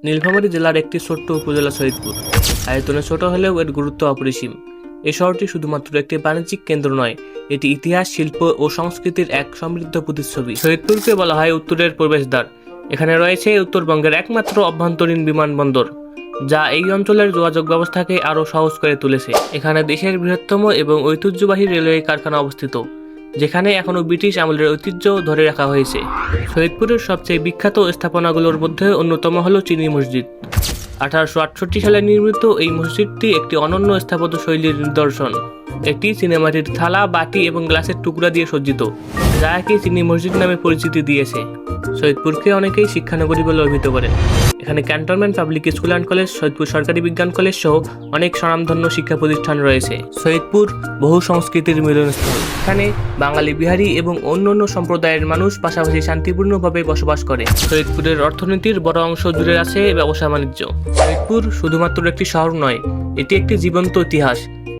নীলফামারী জেলার একটি ছোট্ট উপজেলা সৈয়দপুর। আয়তনে ছোট হলেও এর গুরুত্ব অপরিসীম। এই শহরটি শুধুমাত্র একটি বাণিজ্যিক কেন্দ্র নয়, এটি ইতিহাস, শিল্প ও সংস্কৃতির এক সমৃদ্ধ প্রতিচ্ছবি। সৈয়দপুরকে বলা হয় উত্তরের প্রবেশদ্বার। এখানে রয়েছে উত্তরবঙ্গের একমাত্র অভ্যন্তরীণ বিমানবন্দর, যা এই অঞ্চলের যোগাযোগ ব্যবস্থাকে আরও সহজ করে তুলেছে। এখানে দেশের বৃহত্তম এবং ঐতিহ্যবাহী রেলওয়ে কারখানা অবস্থিত, যেখানে এখনও ব্রিটিশ আমলের ঐতিহ্য ধরে রাখা হয়েছে। সৈয়দপুরের সবচেয়ে বিখ্যাত স্থাপনাগুলোর মধ্যে অন্যতম হল চিনি মসজিদ। 1868 সালে নির্মিত এই মসজিদটি একটি অনন্য স্থাপত্য শৈলীর নিদর্শন। এটি চীনামাটির থালা, বাটি এবং গ্লাসের টুকরা দিয়ে সজ্জিত, যা একে চিনি মসজিদ নামে পরিচিতি দিয়েছে। সৈয়দপুরকে অনেকেই শিক্ষানগরী বলে অভিহিত করেন। এখানে cantonment public school and college, Saidpur সরকারি বিজ্ঞান কলেজ সহ অনেক স্বনামধন্য শিক্ষা প্রতিষ্ঠান রয়েছে। সৈয়দপুর বহু সংস্কৃতির মিলনস্থল। এখানে বাঙালি, বিহারি এবং অন্যান্য সম্প্রদায়ের মানুষ পাশাপাশি শান্তিপূর্ণভাবে বসবাস করে। সৈয়দপুরের অর্থনীতির বড় অংশ জুড়ে আছে ব্যবসা বাণিজ্য। সৈয়দপুর শুধুমাত্র একটি শহর নয়, এটি একটি জীবন্ত ইতিহাস।